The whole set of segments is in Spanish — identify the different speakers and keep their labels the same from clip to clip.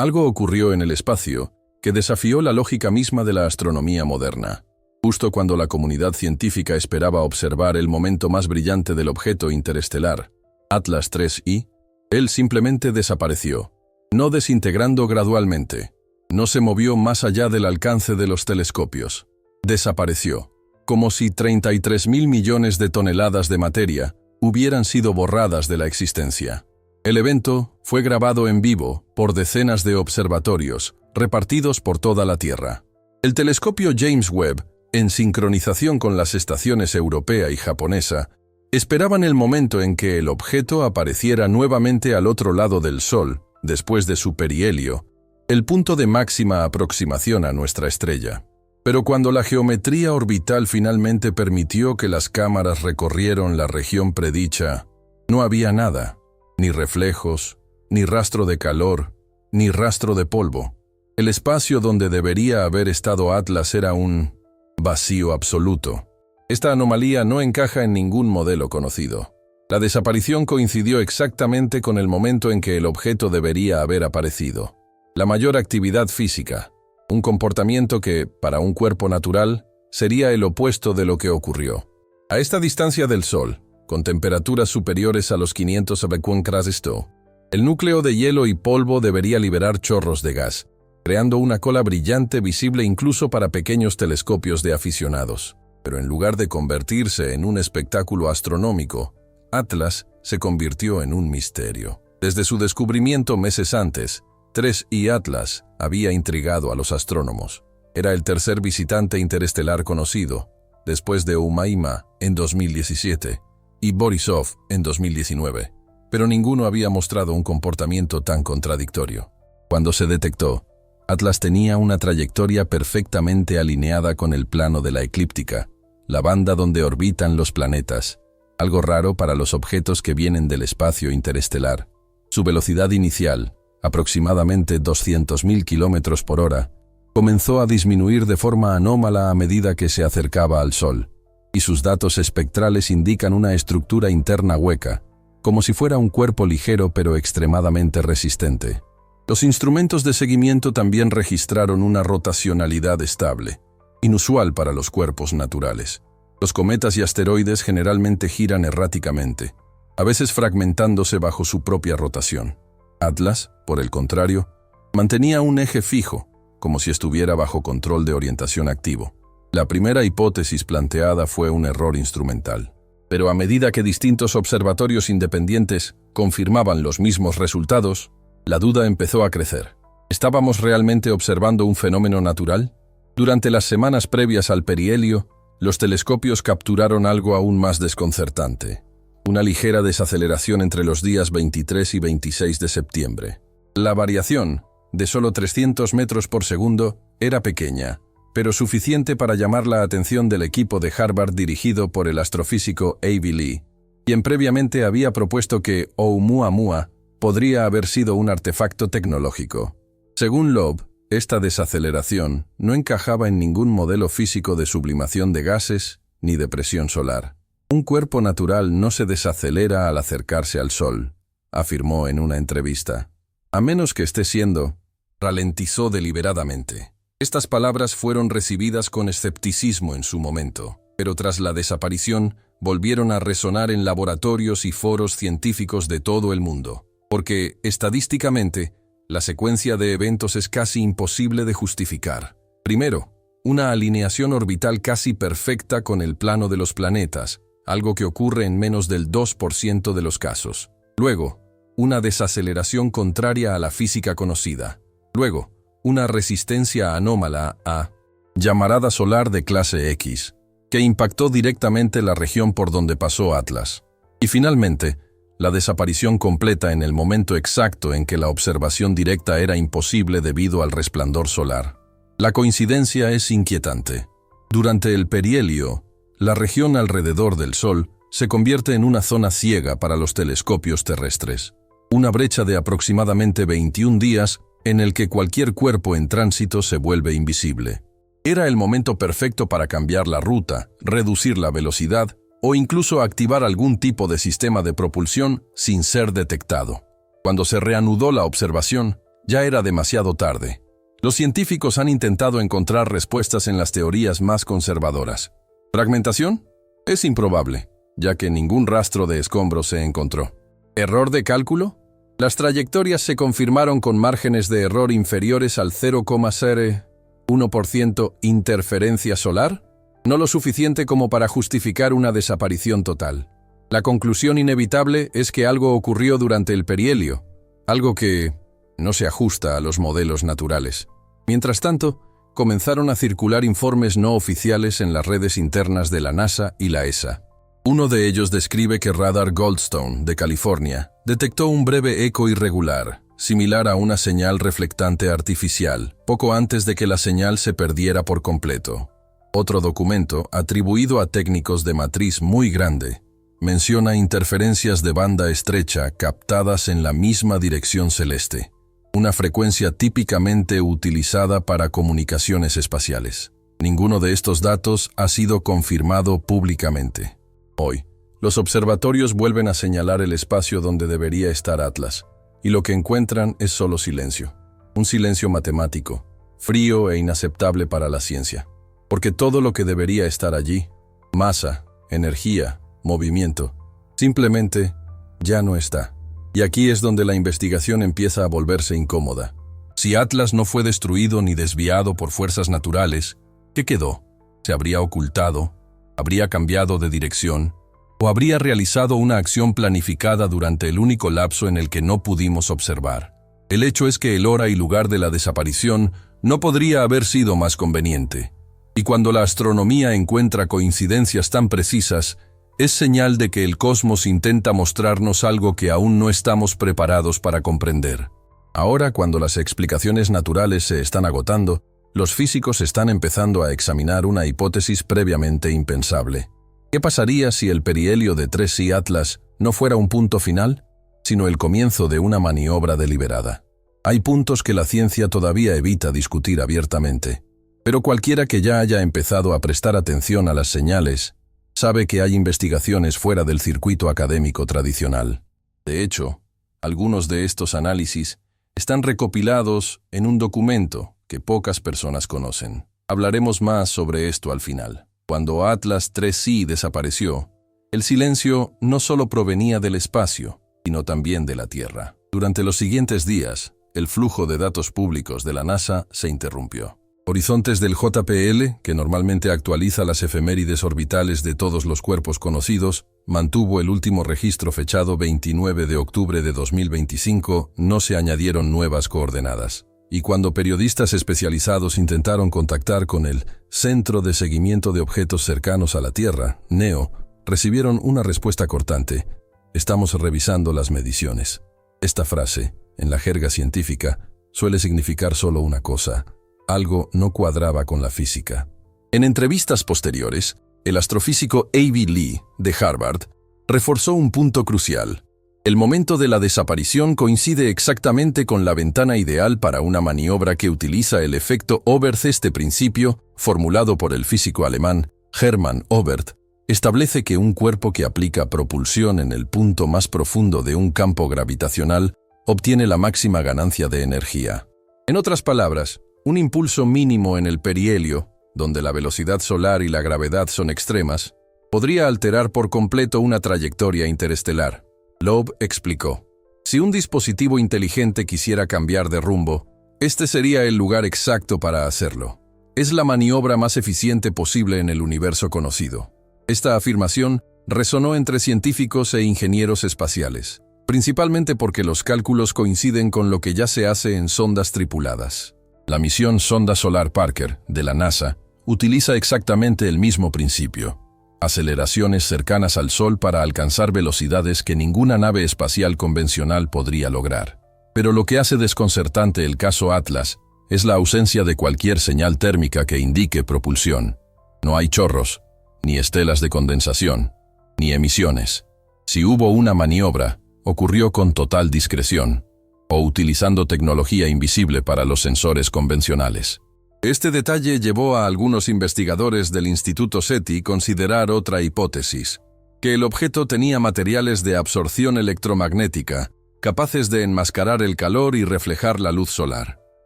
Speaker 1: Algo ocurrió en el espacio que desafió la lógica misma de la astronomía moderna. Justo cuando la comunidad científica esperaba observar el momento más brillante del objeto interestelar, Atlas 3I, él simplemente desapareció, no desintegrando gradualmente. No se movió más allá del alcance de los telescopios. Desapareció, como si 33.000 millones de toneladas de materia hubieran sido borradas de la existencia. El evento fue grabado en vivo por decenas de observatorios, repartidos por toda la Tierra. El telescopio James Webb, en sincronización con las estaciones europea y japonesa, esperaban el momento en que el objeto apareciera nuevamente al otro lado del Sol, después de su perihelio, el punto de máxima aproximación a nuestra estrella. Pero cuando la geometría orbital finalmente permitió que las cámaras recorrieran la región predicha, no había nada, ni reflejos, ni rastro de calor, ni rastro de polvo. El espacio donde debería haber estado Atlas era un vacío absoluto. Esta anomalía no encaja en ningún modelo conocido. La desaparición coincidió exactamente con el momento en que el objeto debería haber aparecido. La mayor actividad física, un comportamiento que, para un cuerpo natural, sería el opuesto de lo que ocurrió. A esta distancia del Sol, con temperaturas superiores a los 500 °C, el núcleo de hielo y polvo debería liberar chorros de gas, creando una cola brillante visible incluso para pequeños telescopios de aficionados. Pero en lugar de convertirse en un espectáculo astronómico, Atlas se convirtió en un misterio. Desde su descubrimiento meses antes, 3I Atlas había intrigado a los astrónomos. Era el tercer visitante interestelar conocido, después de Oumuamua en 2017 y Borisov en 2019, pero ninguno había mostrado un comportamiento tan contradictorio. Cuando se detectó, Atlas tenía una trayectoria perfectamente alineada con el plano de la eclíptica, la banda donde orbitan los planetas, algo raro para los objetos que vienen del espacio interestelar. Su velocidad inicial, aproximadamente 200.000 km/h, comenzó a disminuir de forma anómala a medida que se acercaba al Sol, y sus datos espectrales indican una estructura interna hueca, como si fuera un cuerpo ligero pero extremadamente resistente. Los instrumentos de seguimiento también registraron una rotacionalidad estable, inusual para los cuerpos naturales. Los cometas y asteroides generalmente giran erráticamente, a veces fragmentándose bajo su propia rotación. Atlas, por el contrario, mantenía un eje fijo, como si estuviera bajo control de orientación activo. La primera hipótesis planteada fue un error instrumental. Pero a medida que distintos observatorios independientes confirmaban los mismos resultados, la duda empezó a crecer. ¿Estábamos realmente observando un fenómeno natural? Durante las semanas previas al perihelio, los telescopios capturaron algo aún más desconcertante: una ligera desaceleración entre los días 23 y 26 de septiembre. La variación, de solo 300 metros por segundo, era pequeña, pero suficiente para llamar la atención del equipo de Harvard dirigido por el astrofísico A.V. Lee, quien previamente había propuesto que Oumuamua podría haber sido un artefacto tecnológico. Según Loeb, esta desaceleración no encajaba en ningún modelo físico de sublimación de gases ni de presión solar. Un cuerpo natural no se desacelera al acercarse al Sol, afirmó en una entrevista. A menos que esté siendo, ralentizó deliberadamente. Estas palabras fueron recibidas con escepticismo en su momento, pero tras la desaparición volvieron a resonar en laboratorios y foros científicos de todo el mundo. Porque, estadísticamente, la secuencia de eventos es casi imposible de justificar. Primero, una alineación orbital casi perfecta con el plano de los planetas, algo que ocurre en menos del 2% de los casos. Luego, una desaceleración contraria a la física conocida. Luego, una resistencia anómala a llamarada solar de clase X, que impactó directamente la región por donde pasó Atlas. Y finalmente, la desaparición completa en el momento exacto en que la observación directa era imposible debido al resplandor solar. La coincidencia es inquietante. Durante el perihelio, la región alrededor del Sol se convierte en una zona ciega para los telescopios terrestres. Una brecha de aproximadamente 21 días en el que cualquier cuerpo en tránsito se vuelve invisible. Era el momento perfecto para cambiar la ruta, reducir la velocidad o incluso activar algún tipo de sistema de propulsión sin ser detectado. Cuando se reanudó la observación, Ya era demasiado tarde. Los científicos han intentado encontrar respuestas en las teorías más conservadoras. ¿Fragmentación? Es improbable, ya que ningún rastro de escombros se encontró. ¿Error de cálculo? Las trayectorias se confirmaron con márgenes de error inferiores al 0,01% interferencia solar, no lo suficiente como para justificar una desaparición total. La conclusión inevitable es que algo ocurrió durante el perihelio, algo que no se ajusta a los modelos naturales. Mientras tanto, comenzaron a circular informes no oficiales en las redes internas de la NASA y la ESA. Uno de ellos describe que Radar Goldstone, de California, detectó un breve eco irregular, similar a una señal reflectante artificial, poco antes de que la señal se perdiera por completo. Otro documento, atribuido a técnicos de matriz muy grande, menciona interferencias de banda estrecha captadas en la misma dirección celeste, una frecuencia típicamente utilizada para comunicaciones espaciales. Ninguno de estos datos ha sido confirmado públicamente. Hoy, los observatorios vuelven a señalar el espacio donde debería estar Atlas, y lo que encuentran es solo silencio. Un silencio matemático, frío e inaceptable para la ciencia. Porque todo lo que debería estar allí, masa, energía, movimiento, simplemente ya no está. Y aquí es donde la investigación empieza a volverse incómoda. Si Atlas no fue destruido ni desviado por fuerzas naturales, ¿qué quedó? ¿Se habría ocultado? ¿Habría cambiado de dirección? ¿O habría realizado una acción planificada durante el único lapso en el que no pudimos observar? El hecho es que el hora y lugar de la desaparición no podría haber sido más conveniente. Y cuando la astronomía encuentra coincidencias tan precisas, es señal de que el cosmos intenta mostrarnos algo que aún no estamos preparados para comprender. Ahora, cuando las explicaciones naturales se están agotando, los físicos están empezando a examinar una hipótesis previamente impensable. ¿Qué pasaría si el perihelio de 3i Atlas no fuera un punto final, sino el comienzo de una maniobra deliberada? Hay puntos que la ciencia todavía evita discutir abiertamente, pero cualquiera que ya haya empezado a prestar atención a las señales sabe que hay investigaciones fuera del circuito académico tradicional. De hecho, algunos de estos análisis están recopilados en un documento que pocas personas conocen. Hablaremos más sobre esto al final. Cuando Atlas 3i desapareció, el silencio no solo provenía del espacio, sino también de la Tierra. Durante los siguientes días, el flujo de datos públicos de la NASA se interrumpió. Horizontes del JPL, que normalmente actualiza las efemérides orbitales de todos los cuerpos conocidos, mantuvo el último registro fechado 29 de octubre de 2025, no se añadieron nuevas coordenadas. Y cuando periodistas especializados intentaron contactar con el Centro de Seguimiento de Objetos Cercanos a la Tierra, NEO, recibieron una respuesta cortante: estamos revisando las mediciones. Esta frase, en la jerga científica, suele significar solo una cosa: algo no cuadraba con la física. En entrevistas posteriores, el astrofísico A.B. Lee, de Harvard, reforzó un punto crucial. El momento de la desaparición coincide exactamente con la ventana ideal para una maniobra que utiliza el efecto Oberth. Este principio, formulado por el físico alemán Hermann Oberth, establece que un cuerpo que aplica propulsión en el punto más profundo de un campo gravitacional obtiene la máxima ganancia de energía. En otras palabras, un impulso mínimo en el perihelio, donde la velocidad solar y la gravedad son extremas, podría alterar por completo una trayectoria interestelar. Loeb explicó: si un dispositivo inteligente quisiera cambiar de rumbo, este sería el lugar exacto para hacerlo. Es la maniobra más eficiente posible en el universo conocido. Esta afirmación resonó entre científicos e ingenieros espaciales, principalmente porque los cálculos coinciden con lo que ya se hace en sondas tripuladas. La misión Sonda Solar Parker, de la NASA, utiliza exactamente el mismo principio: aceleraciones cercanas al Sol para alcanzar velocidades que ninguna nave espacial convencional podría lograr. Pero lo que hace desconcertante el caso Atlas es la ausencia de cualquier señal térmica que indique propulsión. No hay chorros, ni estelas de condensación, ni emisiones. Si hubo una maniobra, ocurrió con total discreción, o utilizando tecnología invisible para los sensores convencionales. Este detalle llevó a algunos investigadores del Instituto SETI considerar otra hipótesis: que el objeto tenía materiales de absorción electromagnética capaces de enmascarar el calor y reflejar la luz solar.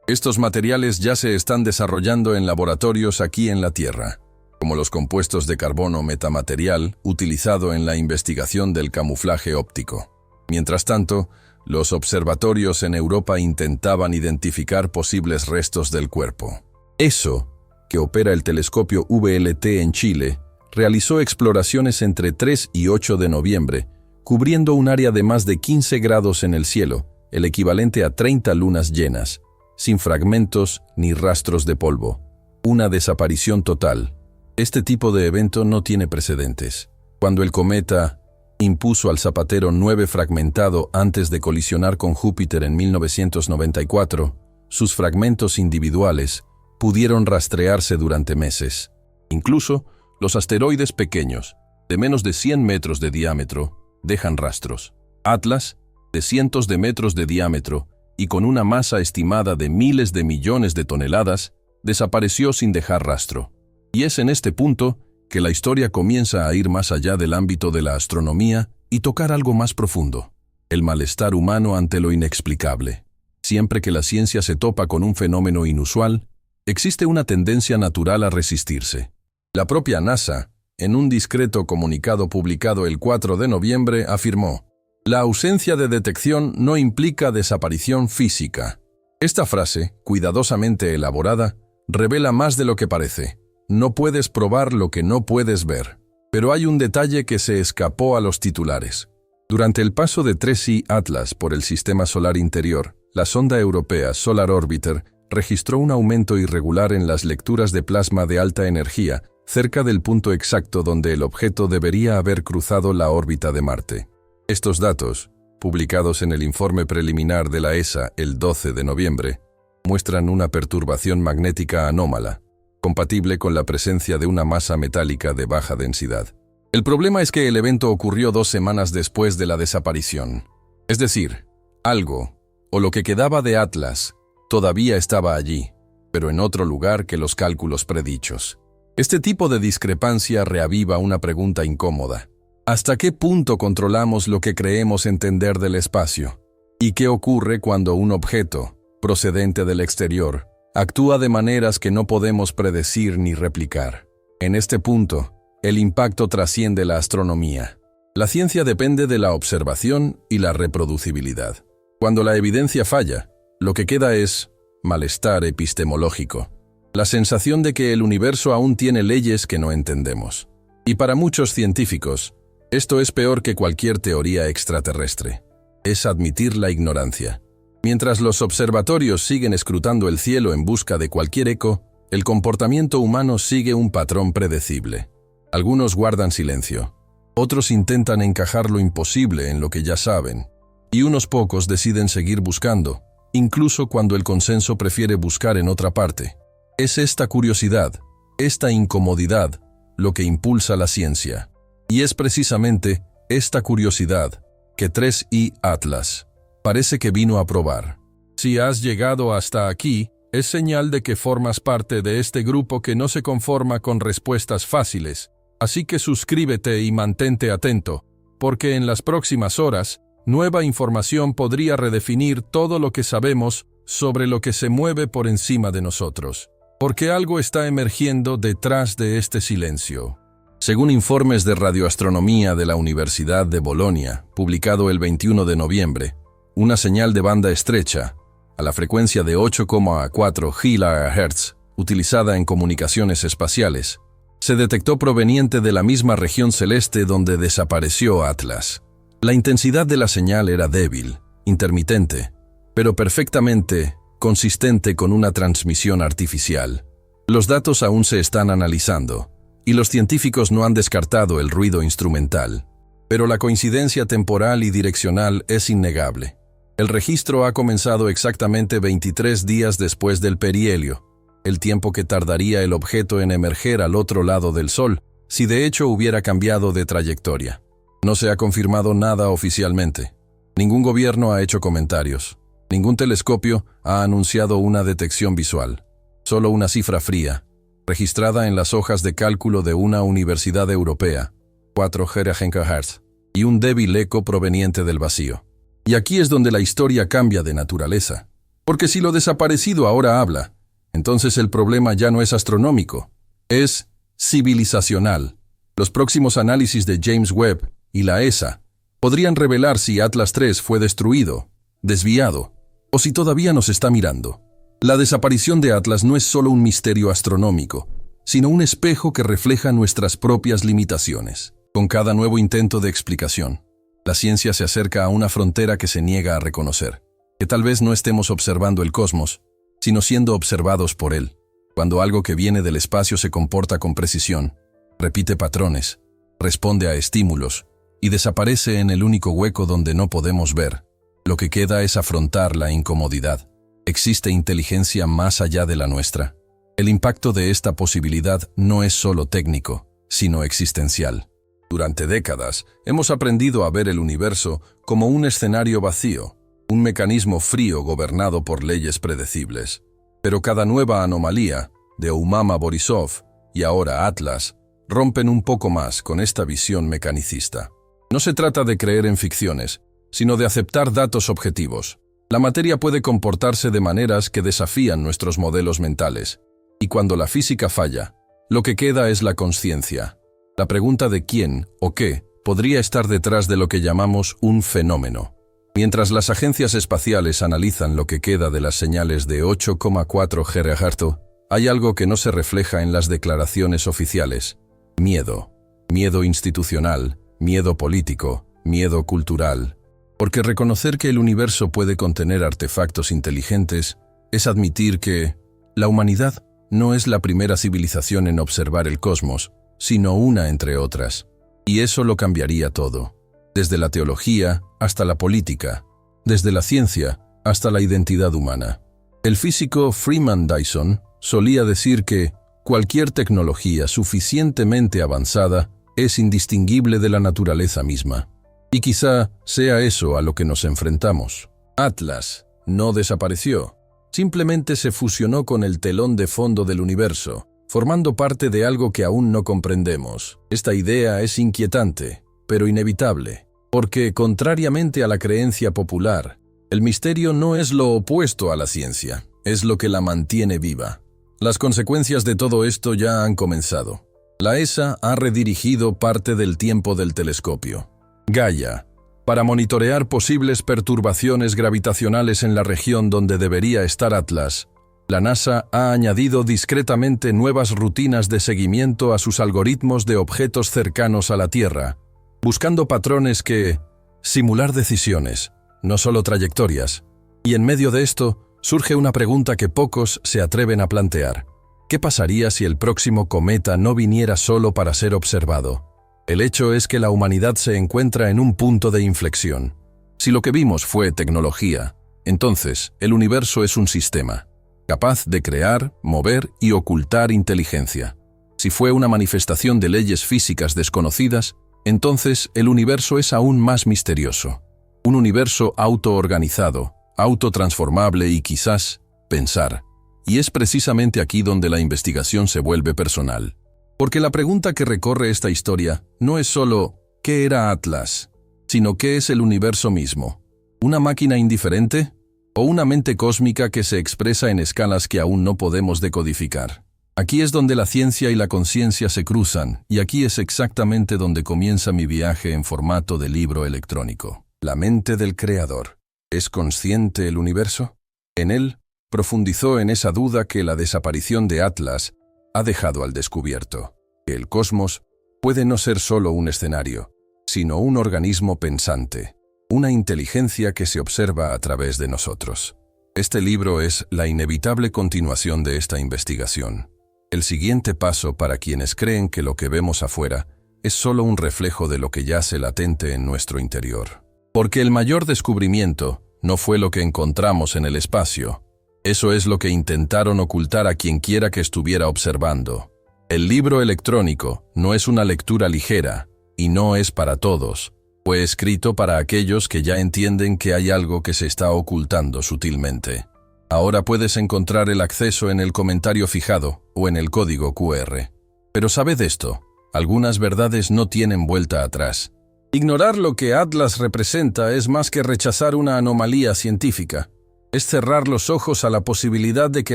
Speaker 1: Estos materiales ya se están desarrollando en laboratorios aquí en la Tierra, como los compuestos de carbono metamaterial utilizado en la investigación del camuflaje óptico. Mientras tanto, los observatorios en Europa intentaban identificar posibles restos del cuerpo. ESO, que opera el telescopio VLT en Chile, realizó exploraciones entre 3 y 8 de noviembre, cubriendo un área de más de 15 grados en el cielo, el equivalente a 30 lunas llenas, sin fragmentos ni rastros de polvo. Una desaparición total. Este tipo de evento no tiene precedentes. Cuando el cometa impuso al Zapatero 9 fragmentado antes de colisionar con Júpiter en 1994, sus fragmentos individuales pudieron rastrearse durante meses. Incluso, los asteroides pequeños, de menos de 100 metros de diámetro, dejan rastros. Atlas, de cientos de metros de diámetro y con una masa estimada de miles de millones de toneladas, desapareció sin dejar rastro. Y es en este punto que la historia comienza a ir más allá del ámbito de la astronomía y tocar algo más profundo: el malestar humano ante lo inexplicable. Siempre que la ciencia se topa con un fenómeno inusual, existe una tendencia natural a resistirse. La propia NASA, en un discreto comunicado publicado el 4 de noviembre, afirmó: «La ausencia de detección no implica desaparición física». Esta frase, cuidadosamente elaborada, revela más de lo que parece. No puedes probar lo que no puedes ver. Pero hay un detalle que se escapó a los titulares. Durante el paso de 3I Atlas por el sistema solar interior, la sonda europea Solar Orbiter registró un aumento irregular en las lecturas de plasma de alta energía cerca del punto exacto donde el objeto debería haber cruzado la órbita de Marte. Estos datos, publicados en el informe preliminar de la ESA el 12 de noviembre, muestran una perturbación magnética anómala, compatible con la presencia de una masa metálica de baja densidad. El problema es que el evento ocurrió 2 semanas después de la desaparición. Es decir, algo, o lo que quedaba de Atlas, todavía estaba allí, pero en otro lugar que los cálculos predichos. Este tipo de discrepancia reaviva una pregunta incómoda. ¿Hasta qué punto controlamos lo que creemos entender del espacio? ¿Y qué ocurre cuando un objeto, procedente del exterior, actúa de maneras que no podemos predecir ni replicar? En este punto, el impacto trasciende la astronomía. La ciencia depende de la observación y la reproducibilidad. Cuando la evidencia falla, lo que queda es malestar epistemológico. La sensación de que el universo aún tiene leyes que no entendemos. Y para muchos científicos, esto es peor que cualquier teoría extraterrestre. Es admitir la ignorancia. Mientras los observatorios siguen escrutando el cielo en busca de cualquier eco, el comportamiento humano sigue un patrón predecible. Algunos guardan silencio. Otros intentan encajar lo imposible en lo que ya saben. Y unos pocos deciden seguir buscando, incluso cuando el consenso prefiere buscar en otra parte. Es esta curiosidad, esta incomodidad, lo que impulsa la ciencia. Y es precisamente esta curiosidad que 3I Atlas parece que vino a probar. Si has llegado hasta aquí, es señal de que formas parte de este grupo que no se conforma con respuestas fáciles. Así que suscríbete y mantente atento, porque en las próximas horas, nueva información podría redefinir todo lo que sabemos sobre lo que se mueve por encima de nosotros. Porque algo está emergiendo detrás de este silencio. Según informes de radioastronomía de la Universidad de Bolonia, publicado el 21 de noviembre, una señal de banda estrecha, a la frecuencia de 8,4 GHz, utilizada en comunicaciones espaciales, se detectó proveniente de la misma región celeste donde desapareció Atlas. La intensidad de la señal era débil, intermitente, pero perfectamente consistente con una transmisión artificial. Los datos aún se están analizando, y los científicos no han descartado el ruido instrumental. Pero la coincidencia temporal y direccional es innegable. El registro ha comenzado exactamente 23 días después del perihelio, el tiempo que tardaría el objeto en emerger al otro lado del Sol, si de hecho hubiera cambiado de trayectoria. No se ha confirmado nada oficialmente. Ningún gobierno ha hecho comentarios. Ningún telescopio ha anunciado una detección visual. Solo una cifra fría, registrada en las hojas de cálculo de una universidad europea, 4 GHz, y un débil eco proveniente del vacío. Y aquí es donde la historia cambia de naturaleza. Porque si lo desaparecido ahora habla, entonces el problema ya no es astronómico, es civilizacional. Los próximos análisis de James Webb y la ESA podrían revelar si Atlas III fue destruido, desviado, o si todavía nos está mirando. La desaparición de Atlas no es solo un misterio astronómico, sino un espejo que refleja nuestras propias limitaciones. Con cada nuevo intento de explicación, la ciencia se acerca a una frontera que se niega a reconocer, que tal vez no estemos observando el cosmos, sino siendo observados por él. Cuando algo que viene del espacio se comporta con precisión, repite patrones, responde a estímulos y desaparece en el único hueco donde no podemos ver, lo que queda es afrontar la incomodidad. ¿Existe inteligencia más allá de la nuestra? El impacto de esta posibilidad no es solo técnico, sino existencial. Durante décadas, hemos aprendido a ver el universo como un escenario vacío, un mecanismo frío gobernado por leyes predecibles. Pero cada nueva anomalía, de Eumama Borisov y ahora Atlas, rompen un poco más con esta visión mecanicista. No se trata de creer en ficciones, sino de aceptar datos objetivos. La materia puede comportarse de maneras que desafían nuestros modelos mentales, y cuando la física falla, lo que queda es la consciencia. La pregunta de quién o qué podría estar detrás de lo que llamamos un fenómeno. Mientras las agencias espaciales analizan lo que queda de las señales de 8,4 GHz, hay algo que no se refleja en las declaraciones oficiales. Miedo. Miedo institucional, miedo político, miedo cultural. Porque reconocer que el universo puede contener artefactos inteligentes es admitir que la humanidad no es la primera civilización en observar el cosmos, sino una entre otras. Y eso lo cambiaría todo. Desde la teología hasta la política, desde la ciencia hasta la identidad humana. El físico Freeman Dyson solía decir que cualquier tecnología suficientemente avanzada es indistinguible de la naturaleza misma. Y quizá sea eso a lo que nos enfrentamos. Atlas no desapareció, simplemente se fusionó con el telón de fondo del universo, formando parte de algo que aún no comprendemos. Esta idea es inquietante, pero inevitable, porque, contrariamente a la creencia popular, el misterio no es lo opuesto a la ciencia, es lo que la mantiene viva. Las consecuencias de todo esto ya han comenzado. La ESA ha redirigido parte del tiempo del telescopio Gaia, para monitorear posibles perturbaciones gravitacionales en la región donde debería estar Atlas. La NASA ha añadido discretamente nuevas rutinas de seguimiento a sus algoritmos de objetos cercanos a la Tierra, buscando patrones que simular decisiones, no solo trayectorias. Y en medio de esto, surge una pregunta que pocos se atreven a plantear. ¿Qué pasaría si el próximo cometa no viniera solo para ser observado? El hecho es que la humanidad se encuentra en un punto de inflexión. Si lo que vimos fue tecnología, entonces el universo es un sistema, capaz de crear, mover y ocultar inteligencia. Si fue una manifestación de leyes físicas desconocidas, entonces el universo es aún más misterioso. Un universo autoorganizado, autotransformable y quizás pensar. Y es precisamente aquí donde la investigación se vuelve personal. Porque la pregunta que recorre esta historia no es solo ¿qué era Atlas?, sino ¿qué es el universo mismo? ¿Una máquina indiferente? ¿O una mente cósmica que se expresa en escalas que aún no podemos decodificar? Aquí es donde la ciencia y la conciencia se cruzan, y aquí es exactamente donde comienza mi viaje en formato de libro electrónico. La mente del creador. ¿Es consciente el universo? En él, profundizó en esa duda que la desaparición de Atlas ha dejado al descubierto, que el cosmos puede no ser solo un escenario, sino un organismo pensante, una inteligencia que se observa a través de nosotros. Este libro es la inevitable continuación de esta investigación, el siguiente paso para quienes creen que lo que vemos afuera es solo un reflejo de lo que yace latente en nuestro interior. Porque el mayor descubrimiento no fue lo que encontramos en el espacio, eso es lo que intentaron ocultar a quien quiera que estuviera observando. El libro electrónico no es una lectura ligera, y no es para todos. Fue escrito para aquellos que ya entienden que hay algo que se está ocultando sutilmente. Ahora puedes encontrar el acceso en el comentario fijado o en el código QR. Pero sabed esto, algunas verdades no tienen vuelta atrás. Ignorar lo que Atlas representa es más que rechazar una anomalía científica. Es cerrar los ojos a la posibilidad de que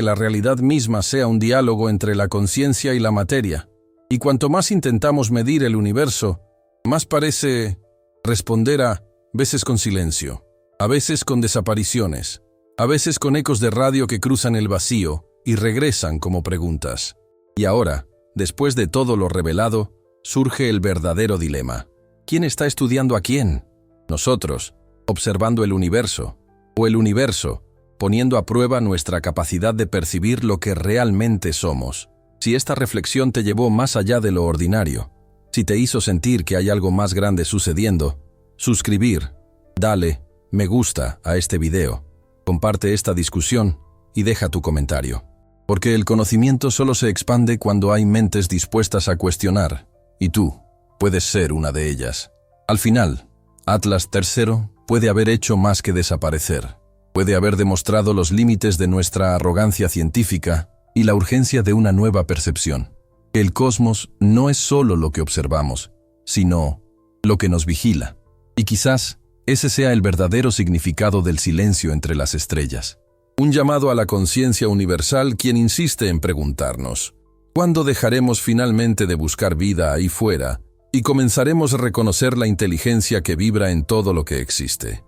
Speaker 1: la realidad misma sea un diálogo entre la conciencia y la materia. Y cuanto más intentamos medir el universo, más parece responder a veces con silencio, a veces con desapariciones, a veces con ecos de radio que cruzan el vacío y regresan como preguntas. Y ahora, después de todo lo revelado, surge el verdadero dilema. ¿Quién está estudiando a quién? ¿Nosotros, observando el universo, o el universo, poniendo a prueba nuestra capacidad de percibir lo que realmente somos? Si esta reflexión te llevó más allá de lo ordinario, si te hizo sentir que hay algo más grande sucediendo, suscribir, dale me gusta a este video, comparte esta discusión y deja tu comentario. Porque el conocimiento solo se expande cuando hay mentes dispuestas a cuestionar, y tú puedes ser una de ellas. Al final, Atlas III puede haber hecho más que desaparecer. Puede haber demostrado los límites de nuestra arrogancia científica y la urgencia de una nueva percepción. El cosmos no es solo lo que observamos, sino lo que nos vigila. Y quizás ese sea el verdadero significado del silencio entre las estrellas. Un llamado a la conciencia universal quien insiste en preguntarnos, ¿cuándo dejaremos finalmente de buscar vida ahí fuera y comenzaremos a reconocer la inteligencia que vibra en todo lo que existe?